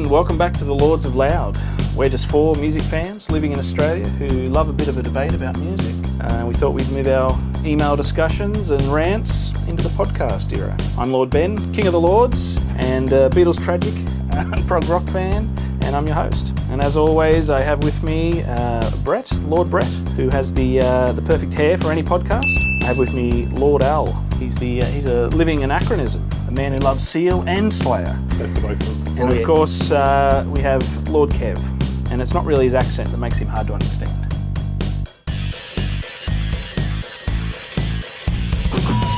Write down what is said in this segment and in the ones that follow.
and welcome back to the Lords of Loud. We're just four music fans living in Australia who love a bit of a debate about music. We thought we'd move our email discussions and rants into the podcast era. I'm Lord Ben, King of the Lords, and Beatles tragic prog rock fan, and I'm your host. And as always, I have with me Brett, Lord Brett, who has the perfect hair for any podcast. I have with me Lord Al. He's a living anachronism, a man who loves Seal and Slayer. That's the both of them. And of course, we have Lord Kev, and it's not really his accent that makes him hard to understand.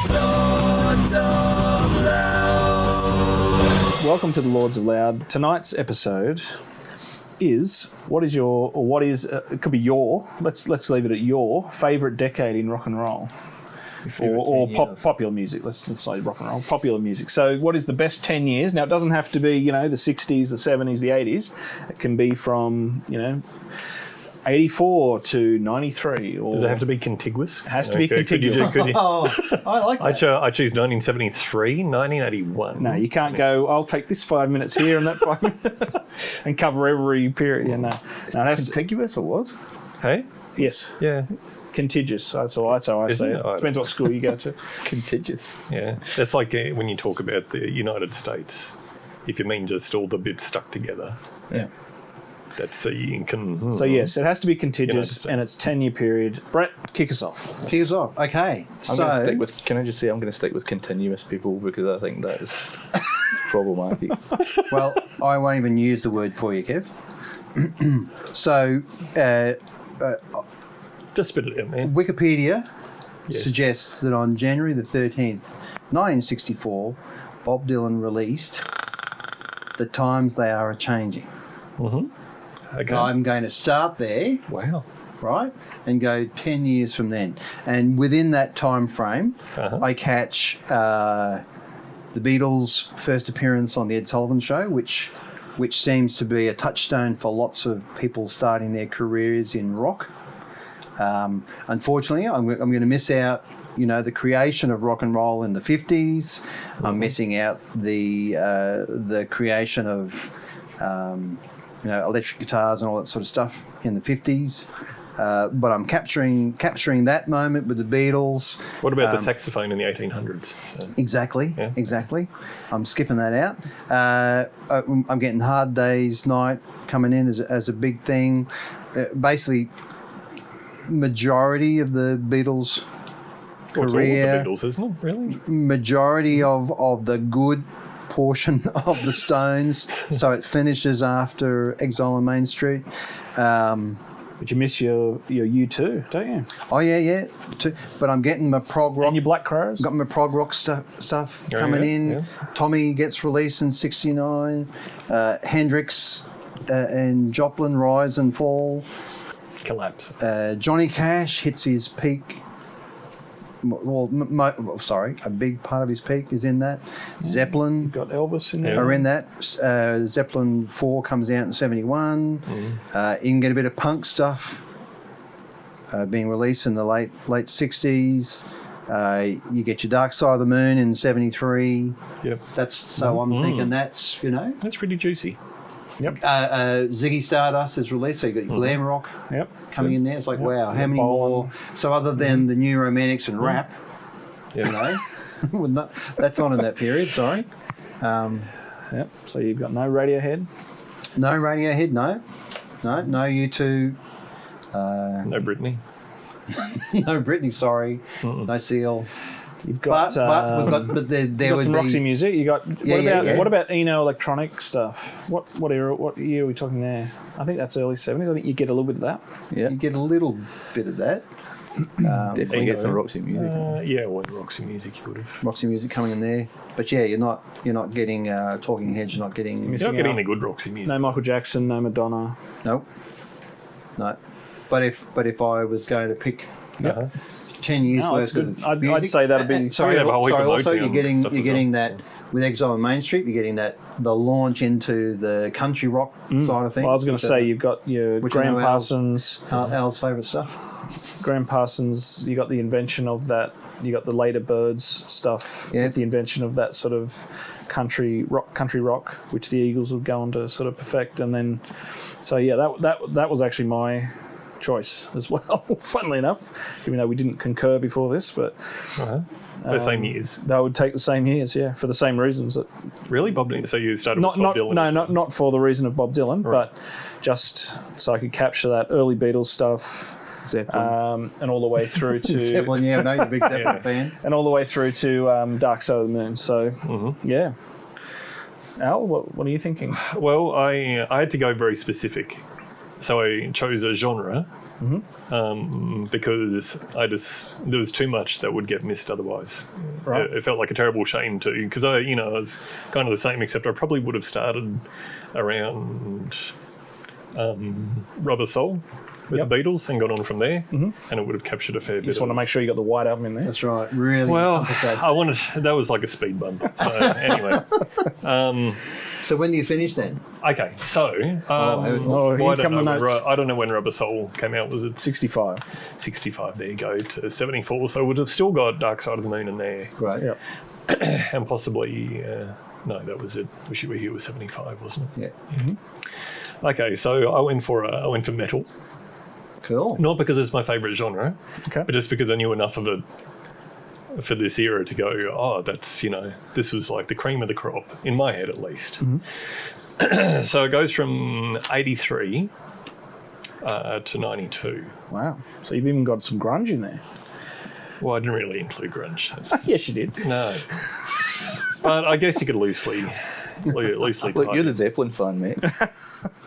Lords of Loud. Welcome to the Lords of Loud. Tonight's episode is it could be your, let's leave it at your favourite decade in rock and roll. Or popular music. Let's say rock and roll, popular music. So what is the best 10 years? Now, it doesn't have to be, the 60s, the 70s, the 80s. It can be from, 84 to 93. Or does it have to be contiguous? It has to be contiguous. I like that. I choose 1973, 1981. No, you can't go, I'll take this 5 minutes here and that 5 minutes and cover every period. Yeah, no, that's Contiguous or what? Hey? Yes. Yeah. Contiguous. That's how I say it. Depends what school you go to. Contiguous. Yeah. That's like when you talk about the United States. If you mean just all the bits stuck together. Yeah. That's you can. So yes, it has to be contiguous, and it's 10-year period. Brett, kick us off. Kick us off. Okay. Can I just say I'm going to stick with continuous people because I think that is problematic. Well, I won't even use the word for you, Kev. So, just spit it out, man. Wikipedia Yes. suggests that on January the 13th, 1964, Bob Dylan released "The Times They Are A-Changing." Mm-hmm. Okay. I'm going to start there, Wow. right, and go 10 years from then. And within that time frame, I catch the Beatles' first appearance on the Ed Sullivan Show, which seems to be a touchstone for lots of people starting their careers in rock. Unfortunately, I'm going to miss out, the creation of rock and roll in the 50s. I'm missing out the creation of, electric guitars and all that sort of stuff in the 50s. But I'm capturing that moment with the Beatles. What about the saxophone in the 1800s? So. Exactly. I'm skipping that out. I'm getting Hard Day's Night coming in as a big thing. Basically, majority of the Beatles' Well, career. it's all of the Beatles, isn't it? Really? Majority of the good portion of the Stones. So it finishes after Exile on Main Street. But you miss your U2, don't you? Oh yeah. But I'm getting my prog rock. And your Black Crows? Got my prog rock stuff coming in. Yeah. Tommy gets released in '69. Hendrix and Joplin rise and fall. Collapse. Johnny Cash hits his peak. Well, a big part of his peak is in that. Zeppelin. You've got Elvis in there. Are in that. Zeppelin 4 comes out in '71. You can get a bit of punk stuff being released in the late '60s. You get your Dark Side of the Moon in '73. Yep. I'm thinking that's That's pretty juicy. Yep. Ziggy Stardust is released, so you've got your glam rock coming in there. It's like, wow, how many more? So other than the New Romantics and rap, that's not in that period, sorry. Yep. So you've got no Radiohead? No Radiohead, no U2. No Britney. No Britney, sorry. No Seal. You've got, there would some be Roxy music. You got what about Eno electronic stuff? What year are we talking there? I think that's early 70s. I think you get a little bit of that. Yeah, you get a little bit of that. Definitely get some Roxy music. Roxy music you would have. Roxy music coming in there, but you're not getting Talking Heads. You're not getting the good Roxy music. No Michael Jackson, no Madonna. Nope. No. But if I was going to pick. 10 years No, that's worth good. of I'd music. say that'd be- sorry. We have a whole heap of Also, Motown stuff you're as getting well. that with Exile on Main Street. You're getting the launch into the country rock side of things. Well, I was going to say you've got your which I Graham know Parsons. Al's favourite stuff. Graham Parsons, you got the invention of that. You got the later Birds stuff. Yeah. With the invention of that sort of country rock, which the Eagles would go on to sort of perfect, and then, so yeah, that was actually my choice as well. Funnily enough, even though we didn't concur before this, but The same years. they would take the same years, yeah, for the same reasons. That Really, Bob Dylan? So you started not with Bob not Dylan? no not for the reason of Bob Dylan, but just so I could capture that early Beatles stuff. Zeppelin. And all the way through to Zeppelin, yeah, I know you're a big Zeppelin fan. and all the way through to Dark Side of the Moon. So yeah, Al, what are you thinking? Well, I had to go very specific. So I chose a genre because there was too much that would get missed otherwise. Right. It felt like a terrible shame too, because I was kind of the same, except I probably would have started around Rubber Soul with the Beatles and got on from there, and it would have captured a fair bit. Just want to make sure you got the White Album in there. That's right. Really. Well, that was like a speed bump. So anyway. So when do you finish then? Okay, so here I come the notes. I don't know when Rubber Soul came out. Was it 65. 65? There you go, to 74. So would have still got Dark Side of the Moon in there, Right. Yep. and possibly no, that was it. Wish You Were Here was 75, wasn't it? Yeah. Okay, so I went for metal, Cool. not because it's my favourite genre, Okay. but just because I knew enough of it for this era to go, oh, that's, this was like the cream of the crop, in my head at least. So it goes from 83 to 92. Wow. So you've even got some grunge in there. Well, I didn't really include grunge. That's- Yes, you did. no. But I guess you could loosely Look, tie you're it. the Zeppelin fan, mate.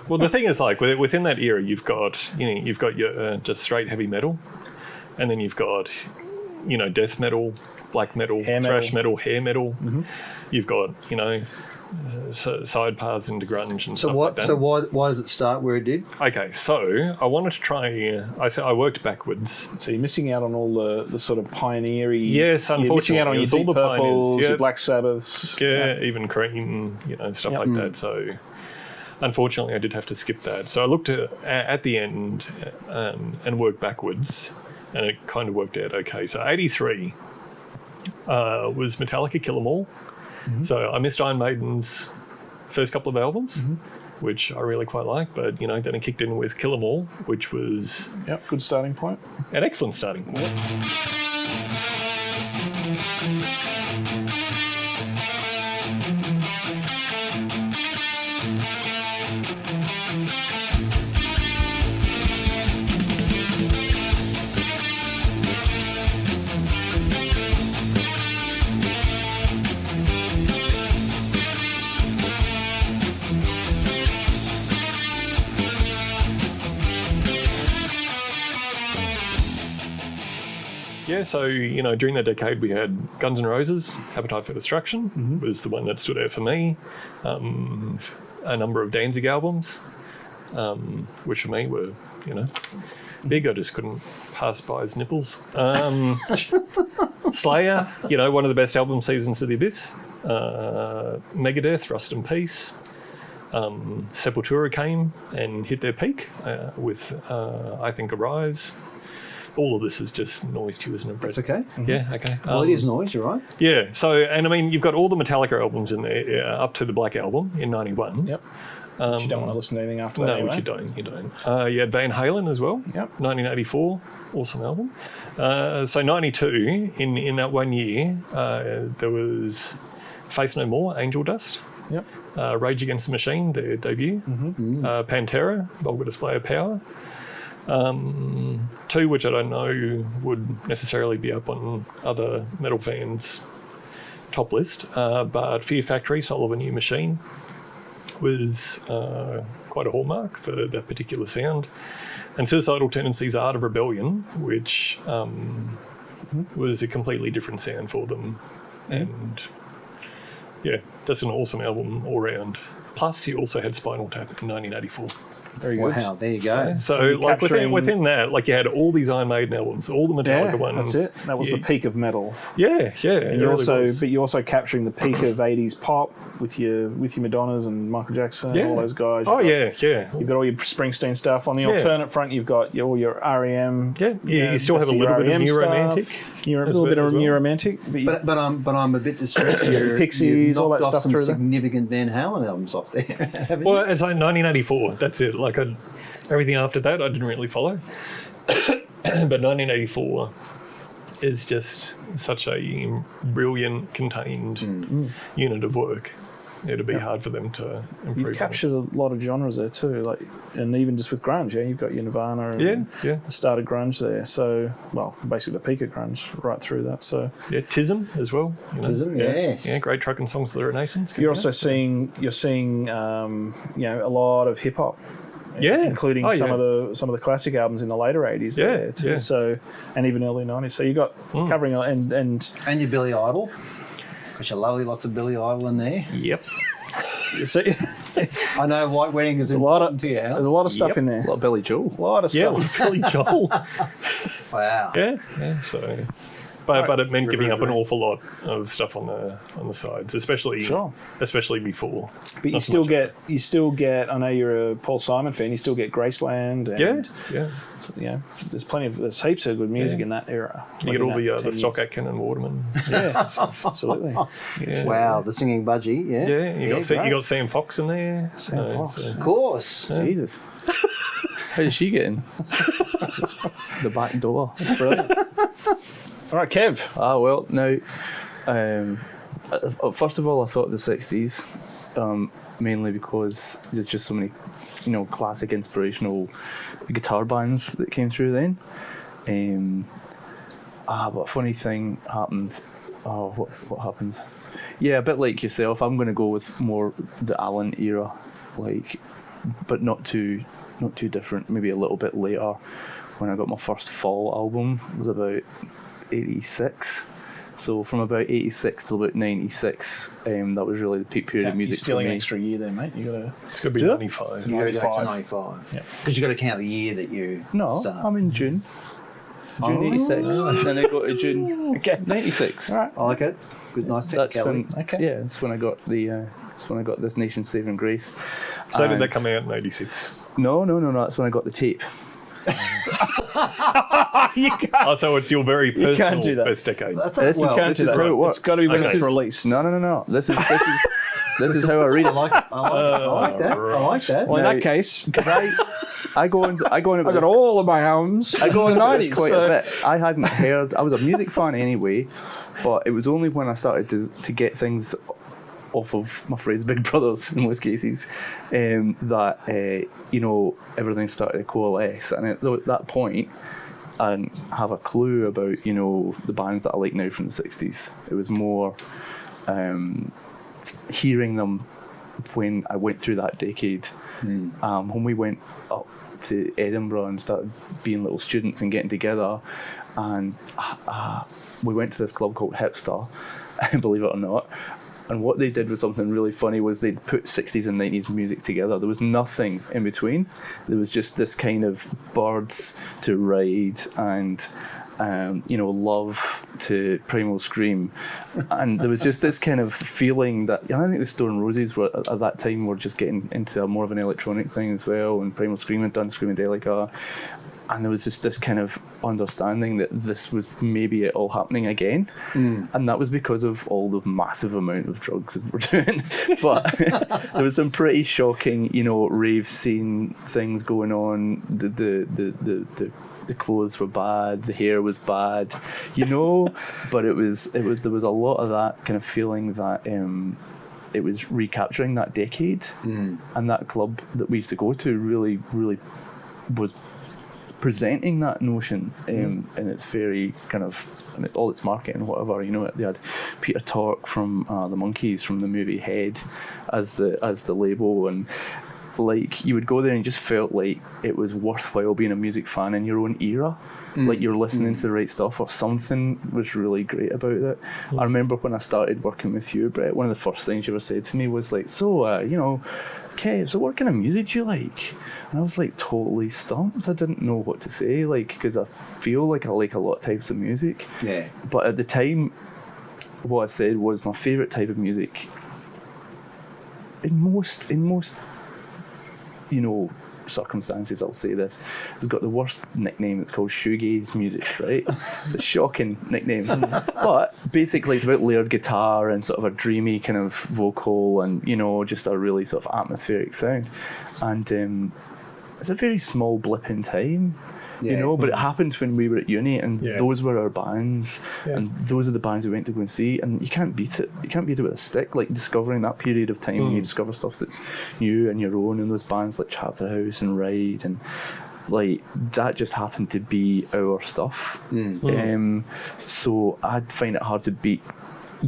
Well, the thing is, like, within that era, you've got your just straight heavy metal, and then you've got, death metal, black metal, Hair thrash metal. metal, hair metal. You've got, side paths into grunge and So stuff what? like that. So why does it start where it did? Okay, so I wanted to try. I worked backwards. So you're missing out on all the sort of pioneery. Yes, You're missing out unfortunately, on it your was all Deep the pioneers, Purples, yeah. your Black Sabbaths. Yeah, even Cream, stuff like that. So, unfortunately, I did have to skip that. So I looked at the end and worked backwards, and it kind of worked out okay. So 83 was Metallica, Kill 'Em All. So I missed Iron Maiden's first couple of albums, which I really quite like. But then it kicked in with Kill 'Em All, which was Yep, good starting point. an excellent starting point. Yeah, so, during that decade we had Guns N' Roses, Appetite for Destruction was the one that stood out for me. A number of Danzig albums, which for me were, big. I just couldn't pass by his nipples. Slayer, one of the best album seasons of the Abyss. Megadeth, Rust in Peace. Sepultura came and hit their peak with, I think, Arise. All of this is just noise to you, isn't it, Brett? That's okay. Yeah, okay. Well, it is noise, you're right. Yeah, so, and I mean, you've got all the Metallica albums in there, up to the Black Album in 91. Yep. But you don't want to listen to anything after that. No, anyway. you don't. You had Van Halen as well. Yep. 1984, awesome album. So 92, in that 1 year, there was Faith No More, Angel Dust. Yep. Rage Against the Machine, their debut. Pantera, Vulgar Display of Power. Two which I don't know would necessarily be up on other metal fans' top list, but Fear Factory, Soul of a New Machine was quite a hallmark for that particular sound. And Suicidal Tendencies, Art of Rebellion, which was a completely different sound for them. And yeah, just an awesome album all round. Plus, you also had Spinal Tap in 1984. Very good. Wow, there you go. So, you're like capturing- within that, like you had all these Iron Maiden albums, all the Metallica Yeah, ones. that's it. That was Yeah. the peak of metal. Yeah, yeah. And you're also capturing the peak of 80s pop with your Madonnas and Michael Jackson and all those guys. Oh, You've got- yeah. You've got all your Springsteen stuff. On the Yeah. alternate front, you've got all your REM. Yeah, you still have a little bit of New Romantic. A little bit of well. New Romantic. But I'm a bit distressed. You've Pixies, all that knocked off stuff some through there. significant Van Halen albums off there, haven't you? Well, it's like 1984. That's it. Like everything after that, I didn't really follow. But 1984 is just such a brilliant, contained unit of work. It'd be hard for them to improve. You've on. captured a lot of genres there too, and even just with grunge, you've got your Nirvana and Yeah. the start of grunge there. So, well, basically the peak of grunge right through that. So Yeah, Tism as well. You know. Tism, yes. Yeah, great trucking songs of the Renaissance. you're also seeing a lot of hip hop. Yeah. Including some of the classic albums in the later 80s Yeah, there too. yeah. So, and even early 90s. So you got covering and And your Billy Idol. Because you're lovely, lots of Billy Idol in there. Yep. so, I know White Wedding is a lot important of to you. there's a lot of stuff Yep. in there. A lot of Billy Joel. A lot of Yeah, stuff. Billy Joel. Wow. Yeah. So, but it meant giving up an awful lot of stuff on the sides, especially before. But you still get. I know you're a Paul Simon fan. You still get Graceland. And, Yeah. there's heaps of good music in that era. You get all the Stock Aitken and Waterman. Yeah, absolutely. Yeah. Wow, the singing budgie, yeah. Yeah, you great. got Sam Fox in there. Sam Fox. Of course. Jesus. How did she get in? The back door. It's brilliant. All right, Kev. Well, now, first of all, I thought the 60s, mainly because there's just so many, classic inspirational guitar bands that came through then. But a funny thing happened. What happened? Yeah, a bit like yourself. I'm going to go with more the Alan era, but not too different. Maybe a little bit later, when I got my first Fall album, was about 86. So from about 86 till about 96, that was really the peak period of music You're stealing for me. an extra year there, mate. It's got to be 95. You got to go 95. to 95. Yep. Because you got to count the year that you No, start. I'm in June. June 86. And then I got to June 96. All right. I like it. Good, nice That's technicality. when, Okay. yeah, that's when I got This Nation's Saving Grace. So did And- that come out in 86? No. That's when I got the tape. Oh, so it's your very personal can't do that. best decade. That's This is well, Can't this do is that. how it works. It's got to be when Okay. it's released. No. This is how I read I it. like that. I like that. Well, in Now- that case, I go on I about got all of my albums. I go in into the this 90s. quite so- a bit. I hadn't heard. I was a music fan anyway, but it was only when I started to get things off of my friends' big brothers in most cases that everything started to coalesce. And at that point, I didn't have a clue about the bands that I like now from the 60s. It was more hearing them when I went through that decade. When we went up to Edinburgh and started being little students and getting together, and we went to this club called Hipster, believe it or not. And what they did was something really funny, was they'd put 60s and 90s music together. There was nothing in between. There was just this kind of Birds to Ride and Love to Primal Scream. And there was just this kind of feeling that, I think the Stone Roses were at that time were just getting into more of an electronic thing as well, and Primal Scream had done Screamadelica. And there was just this kind of understanding that this was maybe it all happening again. And that was because of all the massive amount of drugs that we're doing. But there was some pretty shocking, rave scene things going on. The clothes were bad, the hair was bad, but there was a lot of that kind of feeling that it was recapturing that decade. And that club that we used to go to really was presenting that notion in its very kind of all its marketing, whatever. They had Peter Tork from the Monkees from the movie Head as the label, and like you would go there and you just felt like it was worthwhile being a music fan in your own era. Like you're listening to the right stuff, or something was really great about it. I remember when I started working with you, Brett, one of the first things you ever said to me was like, so you know, Kev, so what kind of music do you like? And I was like totally stumped. I didn't know what to say, like, because I feel like I like a lot of types of music. Yeah. But at the time, what I said was my favourite type of music in most you know, circumstances, I'll say this, has got the worst nickname. It's called shoegaze music, right? It's a shocking nickname, but basically it's about layered guitar and sort of a dreamy kind of vocal, and you know, just a really sort of atmospheric sound. And it's a very small blip in time, you know, but it happened when we were at uni, and those were our bands, and those are the bands we went to go and see, and you can't beat it. You can't beat it with a stick. Like discovering that period of time when you discover stuff that's new and your own, and those bands like Charterhouse and Ride, and like that just happened to be our stuff. So I'd find it hard to beat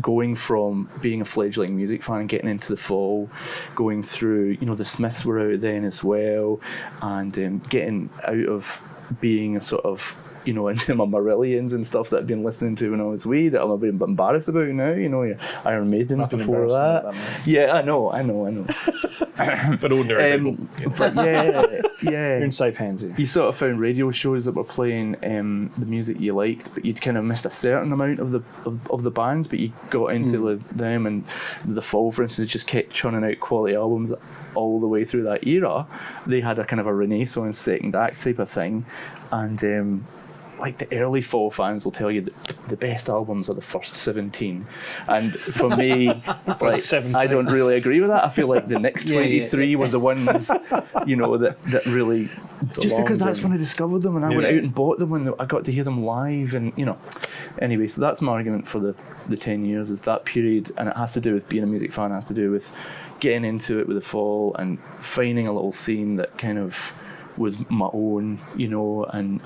going from being a fledgling music fan and getting into the Fall, going through, you know, the Smiths were out then as well, and getting out of being a sort of, you know, into my Marillions and stuff that I'd been listening to when I was wee, that I'm a bit embarrassed about now, you know, your Iron Maidens. Nothing before that. Yeah, I know. But ordinary people. But yeah. You're in safe hands here. You sort of found radio shows that were playing the music you liked, but you'd kind of missed a certain amount of the bands, but you got into them, and the Fall, for instance, just kept churning out quality albums all the way through that era. They had a kind of a renaissance second act type of thing, and like the early Fall fans will tell you that the best albums are the first 17, and for me, like, 17. I don't really agree with that. I feel like the next 23 were the ones, you know, that really, just because that's when I discovered them, and I went out and bought them when I got to hear them live, and you know, anyway, so that's my argument for the 10 years, is that period, and it has to do with being a music fan, it has to do with getting into it with the Fall and finding a little scene that kind of was my own, you know, and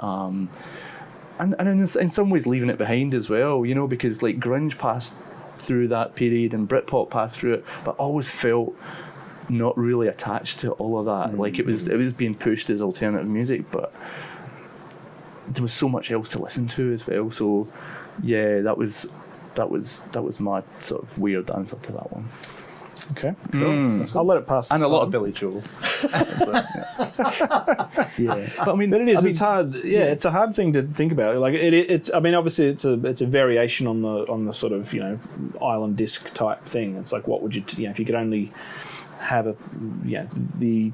in some ways leaving it behind as well, you know, because like grunge passed through that period and Britpop passed through it, but always felt not really attached to all of that. Like it was being pushed as alternative music, but there was so much else to listen to as well. So yeah, that was my sort of weird answer to that one. Okay, cool. I'll let it pass. And a lot of Billy Joel. Yeah, but I mean, it's hard. Yeah, it's a hard thing to think about. Like it's. I mean, obviously, it's a variation on the sort of, you know, island disc type thing. It's like, what would you if you could only have the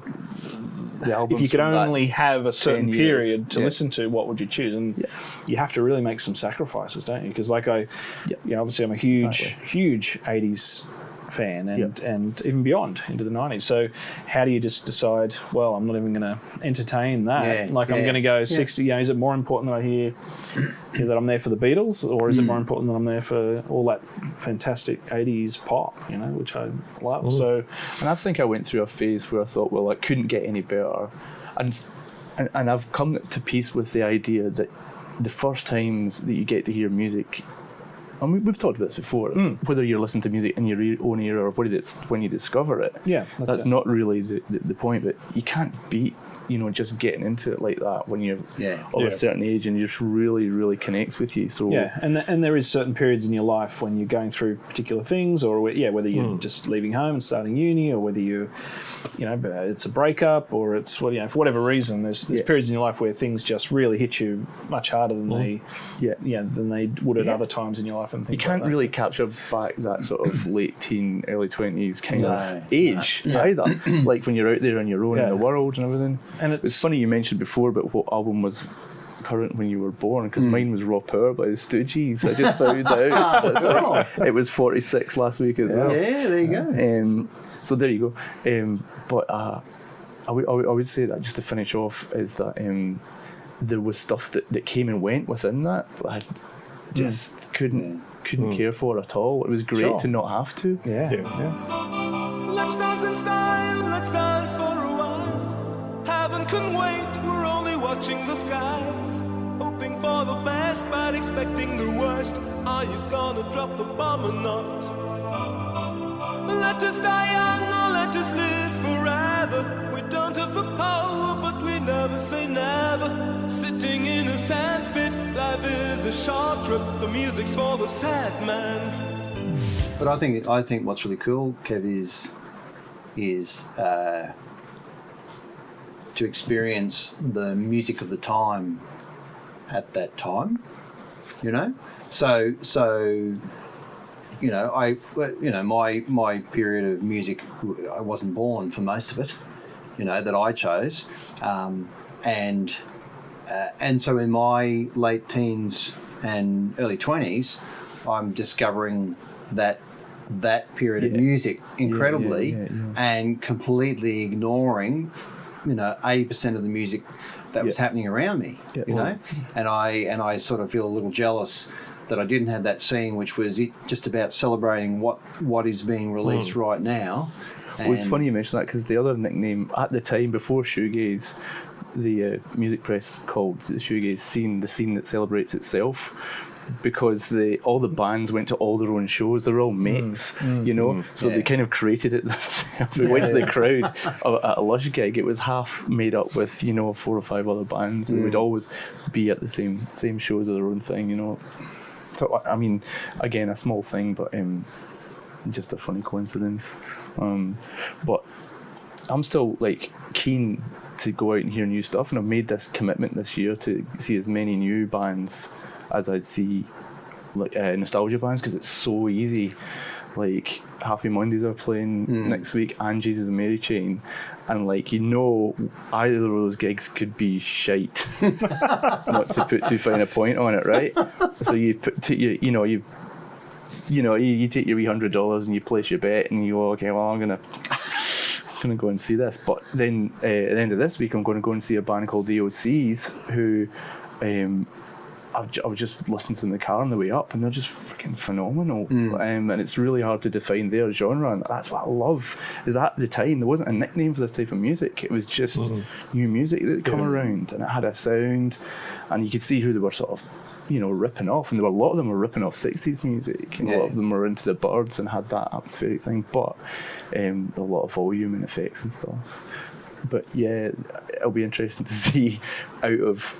if you could only have a certain period to listen to, what would you choose? And you have to really make some sacrifices, don't you? Because like obviously I'm a huge 80s fan, and even beyond into the 90s. So how do you just decide, well, I'm not even going to entertain that? I'm going to go 60. You know, is it more important that I hear that I'm there for the Beatles, or is it more important that I'm there for all that fantastic 80s pop, you know, which I love? So, and I think I went through a phase where I thought, well, it couldn't get any better, and I've come to peace with the idea that the first times that you get to hear music, and we've talked about this before, whether you're listening to music in your own era or whether it's when you discover it. Yeah, that's not really the point, but you can't beat, you know, just getting into it like that when you're of a certain age and it just really, really connects with you. So and there is certain periods in your life when you're going through particular things, or whether you're just leaving home and starting uni, or whether you know, it's a breakup, or it's for whatever reason, there's periods in your life where things just really hit you much harder than they would at other times in your life. And you can't really capture back that sort of late teen, early 20s kind of age either. Like when you're out there on your own in the world and everything. And it's funny you mentioned before about what album was current when you were born, because mine was Raw Power by the Stooges. I just found out. It was 46 last week as well. Yeah, there you go. So there you go. But I would say that, just to finish off, is that there was stuff that came and went within that I just couldn't care for at all. It was great to not have to. Let's dance in style, let's dance for a while. Heaven can wait, we're only watching the skies. Hoping for the best, but expecting the worst. Are you gonna drop the bomb or not? Let us die young or let us live forever. together. We don't have the power, but we never say never. Sitting in a sandpit, life is a short trip. The music's for the sad man. But I think what's really cool, Kev, is to experience the music of the time at that time. You know, so you know, my period of music, I wasn't born for most of it, you know, that I chose, and so in my late teens and early 20s, I'm discovering that period of music incredibly, and completely ignoring, you know, 80% of the music that was happening around me, you know, and I sort of feel a little jealous that I didn't have that scene, which was it just about celebrating what is being released right now. Well, it's funny you mention that, because the other nickname at the time, before shoegaze, the music press called the shoegaze scene the scene that celebrates itself, because all the bands went to all their own shows. They're all mates, you know, so they kind of created it themselves. They went to the crowd at a Lush gig. It was half made up with, you know, 4 or 5 other bands. They would always be at the same shows of their own thing, you know. So, I mean, again, a small thing, but just a funny coincidence. But I'm still, like, keen to go out and hear new stuff, and I've made this commitment this year to see as many new bands as I see, like nostalgia bands, because it's so easy. Like, Happy Mondays are playing next week, and Jesus and Mary Chain, and, like, you know, either of those gigs could be shite. Not to put too fine a point on it, right? So you take your wee $100 and you place your bet, and you go, okay, well, I'm gonna go and see this. But then at the end of this week, I'm going to go and see a band called the OCs, who I was just listening to them in the car on the way up, and they're just freaking phenomenal. And it's really hard to define their genre, and that's what I love. Is that at the time there wasn't a nickname for this type of music. It was just new music that had come around, and it had a sound, and you could see who they were sort of, you know, ripping off. And a lot of them were ripping off 60s music, and a lot of them were into the Byrds and had that atmospheric thing, but a lot of volume and effects and stuff. But yeah, it'll be interesting to see out of,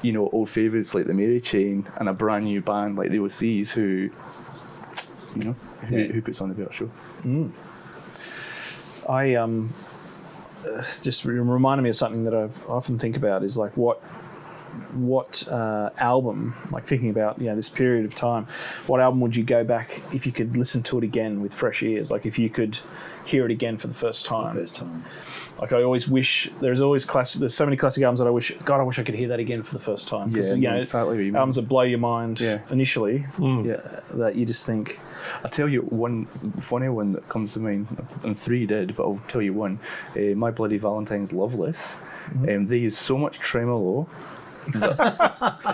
you know, old favourites like the Mary Chain and a brand new band like the OCs who, you know, who puts on the better show. I just reminded me of something that I often think about, is like what album, like thinking about, you know, this period of time, what album would you go back if you could listen to it again with fresh ears? Like if you could hear it again for the first time. Like I always wish, there's so many classic albums that I wish I could hear that again for the first time. Because, you know, albums that blow your mind initially, that you just think. I'll tell you one funny one that comes to mind, and 3 did, but I'll tell you one. My Bloody Valentine's Loveless, they use so much tremolo.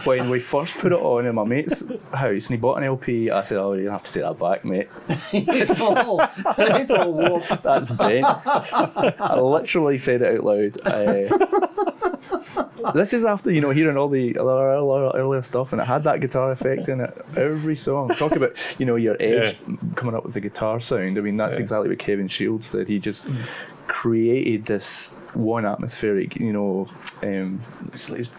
When we first put it on in my mate's house and he bought an LP, I said, "Oh, you have to take that back, mate. it's all warped. That's bent." I literally said it out loud. This is after, you know, hearing all the earlier stuff, and it had that guitar effect in it. Every song. Talk about, you know, your edge coming up with the guitar sound. I mean, that's exactly what Kevin Shields did. He just created this one atmospheric, you know, it's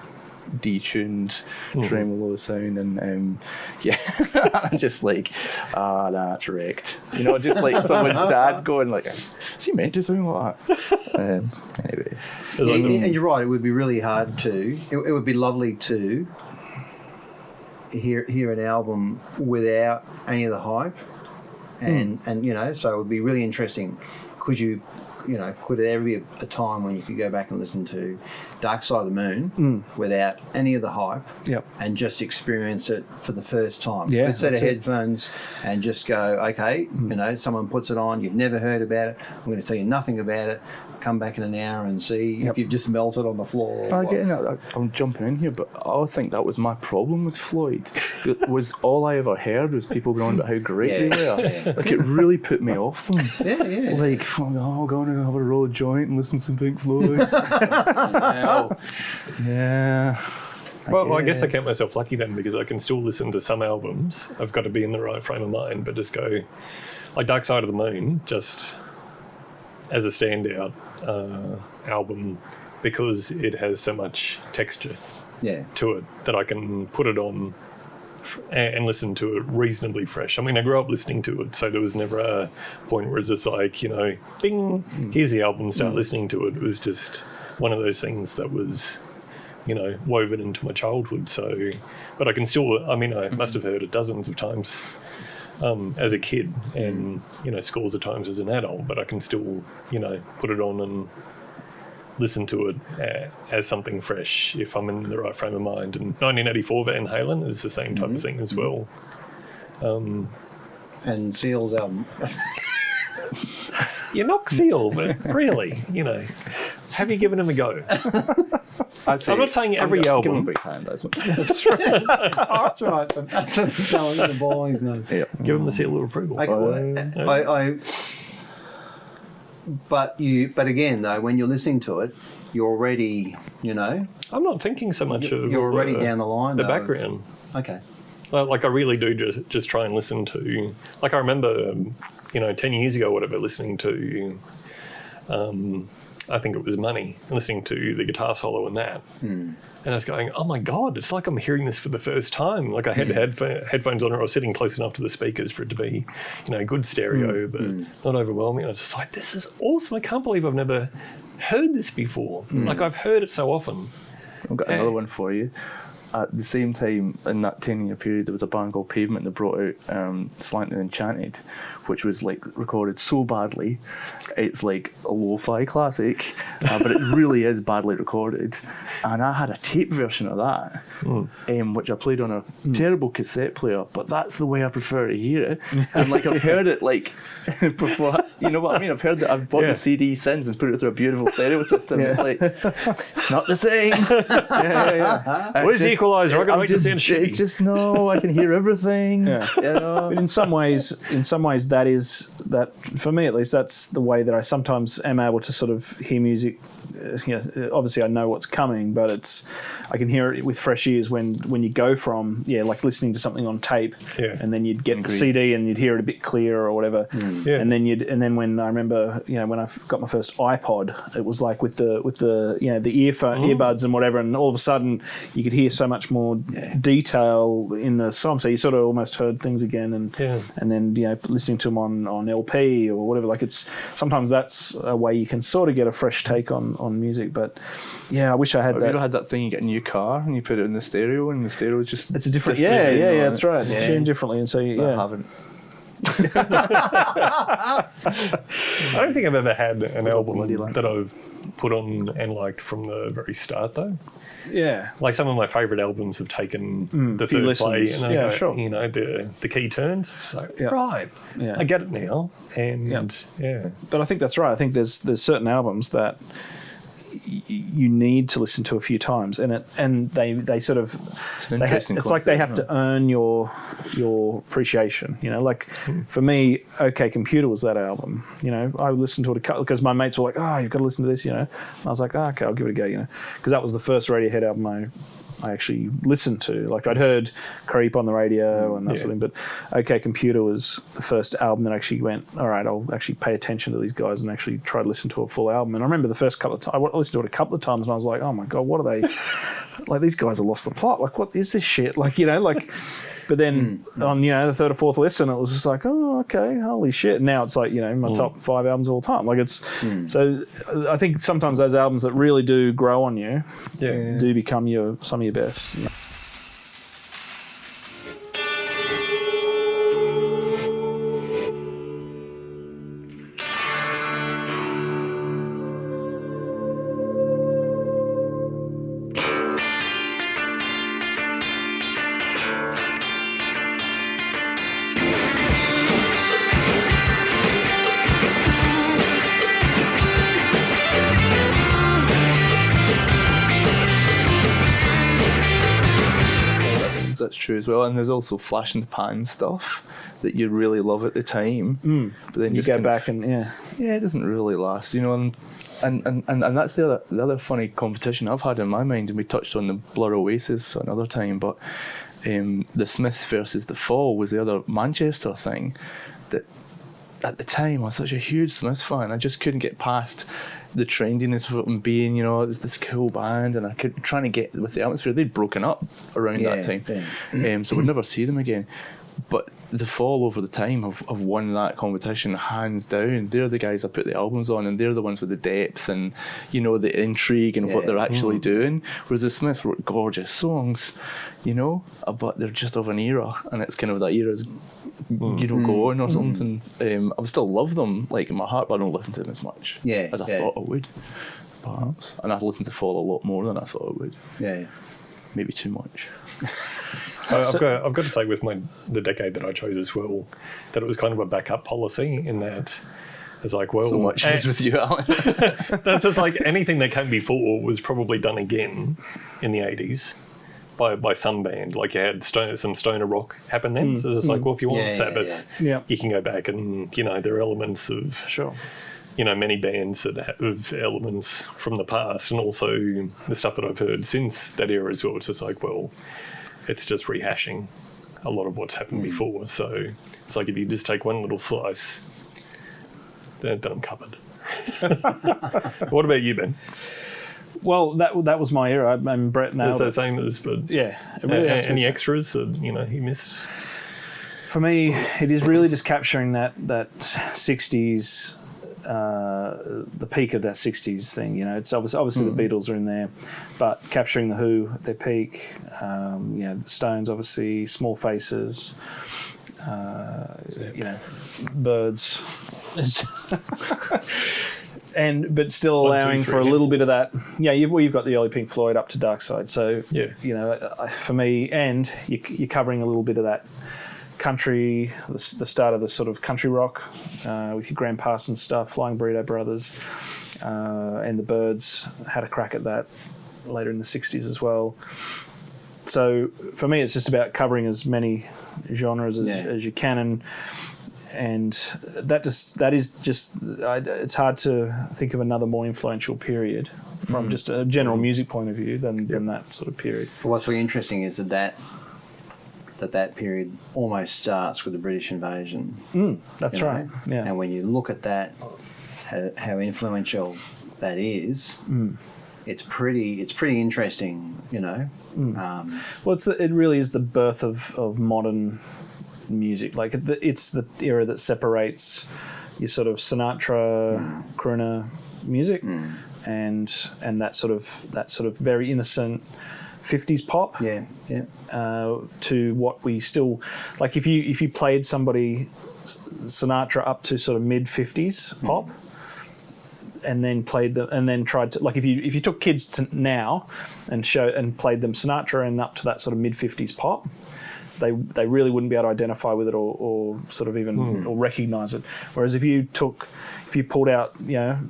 detuned tremolo sound, and I'm just like, that's wrecked, you know, just like someone's dad going like, is he meant to sound like that? Anyway, and you're right, it would be really hard to, it would be lovely to hear an album without any of the hype, and you know, so it would be really interesting. Could there ever be a time when you could go back and listen to Dark Side of the Moon without any of the hype, and just experience it for the first time? With a set of headphones and just go, okay, you know, someone puts it on, you've never heard about it, I'm going to tell you nothing about it, come back in an hour and see if you've just melted on the floor. I'm jumping in here, but I think that was my problem with Floyd. It was all I ever heard was people going on about how great they were. Like, it really put me off them. Like, oh, going to have a roll joint and listen to some Pink Floyd. Well, I guess I count myself lucky then, because I can still listen to some albums. I've got to be in the right frame of mind, but just go, like Dark Side of the Moon, just as a standout album because it has so much texture to it that I can put it on and listen to it reasonably fresh. I mean, I grew up listening to it, so there was never a point where it's just like, you know, bing, here's the album, start listening to it. It was just one of those things that was, you know, woven into my childhood. So, but I can still, I mean, I must have heard it dozens of times as a kid and, you know, scores of times as an adult, but I can still, you know, put it on and listen to it as something fresh if I'm in the right frame of mind. And 1984 Van Halen is the same type of thing as well. And Seal's album. You're not Seal, but really, you know, have you given him a go? I'm not saying every Give him a album. big hand. That's That's right. That's right. The ball on his nose. yeah. Give him the seal of approval. But again, though, when you're listening to it, you're already, you know, I'm not thinking so much of you're already down the line. the though. background. Okay. Like I really do just try and listen to. Like I remember, you know, 10 years ago, whatever, listening to. I think it was Money, listening to the guitar solo in that. And I was going, oh my God, it's like I'm hearing this for the first time. Like I had headphones on or I was sitting close enough to the speakers for it to be, you know, good stereo, but not overwhelming. I was just like, this is awesome. I can't believe I've never heard this before. Like I've heard it so often. I've got another one for you. At the same time, in that 10-year period, there was a band called Pavement that brought out Slanted Enchanted, which was like recorded so badly, it's like a lo-fi classic, but it really is badly recorded. And I had a tape version of that, which I played on a terrible cassette player, but that's the way I prefer to hear it. And like I've heard it like before, you know what I mean? I've heard that I've bought the CD since and put it through a beautiful stereo system. It's like, it's not the same. Where's the equalizer? I got to make this sound shitty. It's just, no, I can hear everything. Yeah. You know? But in some ways, that for me at least, that's the way that I sometimes am able to sort of hear music. You know, obviously I know what's coming, but I can hear it with fresh ears when you go from like listening to something on tape, and then you'd get the CD and you'd hear it a bit clearer or whatever, and then when I remember, you know, when I got my first iPod, it was like with the you know, the earbuds and whatever, and all of a sudden you could hear so much more detail in the song, so you sort of almost heard things again, and then, you know, listening to them on LP or whatever, like it's sometimes that's a way you can sort of get a fresh take on music. But yeah, I wish I had Have that. you ever had that thing, you get a new car and you put it in the stereo and the stereo is just It's a different, that's right. It's tuned differently, and so I haven't. I don't think I've ever had an album that I've put on and liked from the very start, though. Yeah, like some of my favourite albums have taken the third play, and you know, the key turns. So right, I get it now, and But I think that's right. I think there's certain albums that you need to listen to a few times, and they sort of it's like they have to earn your appreciation. You know, like for me, OK Computer was that album. You know, I listened to it because my mates were like, "Oh, you've got to listen to this." You know, and I was like, "OK, I'll give it a go." You know, because that was the first Radiohead album I actually listened to. Like I'd heard Creep on the radio and that sort of thing, but OK Computer was the first album that I actually went, all right, I'll actually pay attention to these guys and actually try to listen to a full album. And I remember the first couple of times, I listened to it a couple of times and I was like, oh my God, what are they? Like these guys have lost the plot. Like what is this shit? Like, you know, like, but then on, you know, the third or fourth listen, it was just like, oh, okay, holy shit. And now it's like, you know, my top 5 albums of all time. Like it's, so I think sometimes those albums that really do grow on you do become some of your best. That's true as well, and there's also flash in the pan stuff that you really love at the time, but then you just go back and it doesn't really last, you know. And that's the other funny competition I've had in my mind, and we touched on the Blur Oasis another time, but the Smiths versus the Fall was the other Manchester thing that at the time, I was such a huge Smiths fan. I just couldn't get past the trendiness of them being, it's this cool band, and I kept trying to get with the atmosphere. They'd broken up around that time, so we'd never see them again. But the Fall over the time have won that competition hands down. They're the guys that put the albums on, and they're the ones with the depth and the intrigue and what they're actually doing. Whereas the Smiths wrote gorgeous songs, but they're just of an era, and it's kind of that era's gone or something. I would still love them like in my heart, but I don't listen to them as much as I thought I would, perhaps. And I've listened to Fall a lot more than I thought I would. Maybe too much. I've got to say with the decade that I chose as well, that it was kind of a backup policy in that it's like, well... So much is with you, Alan. That's just like anything that came before was probably done again in the 80s by some band. Like you had some stoner rock happen then. So it's like, well, if you want Sabbath, you can go back and, there are elements of... Sure. Many bands that have elements from the past, and also the stuff that I've heard since that era as well. It's just like, well, it's just rehashing a lot of what's happened before. So it's like if you just take one little slice, then I'm covered. What about you, Ben? Well, that was my era. I mean, Brett nailed it. It's the same as, but yeah. It really any extras that he missed? For me, it is really just capturing that 60s. The peak of that 60s thing, it's obviously the Beatles are in there, but capturing the Who at their peak, the Stones, obviously, Small Faces, Birds, but still allowing for a little bit of that. Yeah, you've got the early Pink Floyd up to Dark Side, so for me, and you're covering a little bit of that country, the start of the sort of country rock with your Graham Parsons stuff, Flying Burrito Brothers, and the Byrds had a crack at that later in the 60s as well. So for me, it's just about covering as many genres as you can, and that is just it's hard to think of another more influential period from just a general music point of view than that sort of period. Well, what's really interesting is that period almost starts with the British invasion. That's right. Yeah. And when you look at that, how influential that is, it's pretty interesting. Well, it really is the birth of modern music. Like it's the era that separates your sort of Sinatra, crooner music, and that sort of very innocent 50s pop, to what we still like. If you played somebody Sinatra up to sort of mid 50s pop, and then tried to, like, if you took kids to now and played them Sinatra and up to that sort of mid 50s pop, they really wouldn't be able to identify with it or sort of even or recognize it. Whereas if you pulled out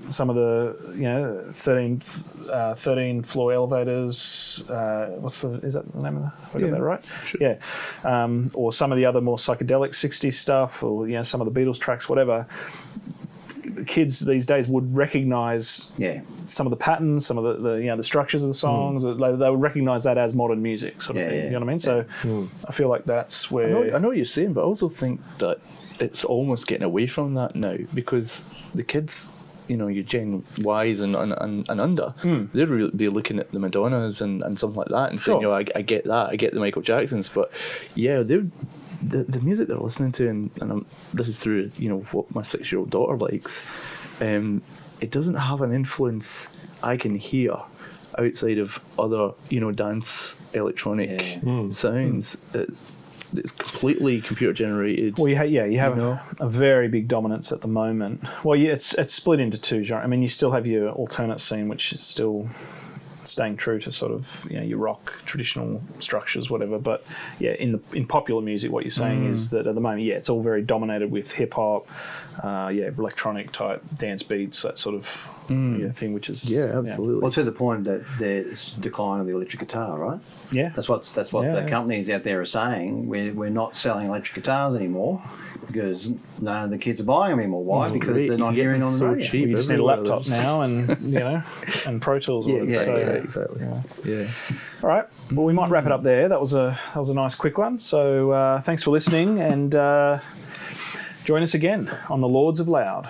some of the 13 floor elevators, is that the name of I got that right? Sure. Yeah. Or some of the other more psychedelic 60s stuff, or some of the Beatles tracks, whatever. Kids these days would recognise some of the patterns, some of the structures of the songs. They would recognise that as modern music, sort of thing. You know what I mean? So I feel like that's where I know what you're saying, but I also think that it's almost getting away from that now, because the kids, your Gen Ys and under, they'd really be looking at the Madonnas and something like that and saying, I get that, I get the Michael Jacksons, but the music they're listening to, and this is through what my 6-year-old daughter likes, it doesn't have an influence I can hear outside of other dance electronic sounds. It's completely computer generated. Well, you have a very big dominance at the moment. Well, it's split into two genres. I mean, you still have your alternate scene, which is still staying true to sort of your rock traditional structures, whatever. But in popular music, what you're saying is that at the moment, it's all very dominated with hip hop, electronic type dance beats, that sort of thing, which is absolutely. Well, to the point that there's decline of the electric guitar, right? Yeah, that's what the companies out there are saying. We're not selling electric guitars anymore because none of the kids are buying them anymore. Why? Because they're not hearing on the radio. Cheap. You just need a laptop now and and Pro Tools. Exactly. Yeah. All right. Well, we might wrap it up there. That was a nice quick one. So thanks for listening, and Join us again on the Lords of Loud.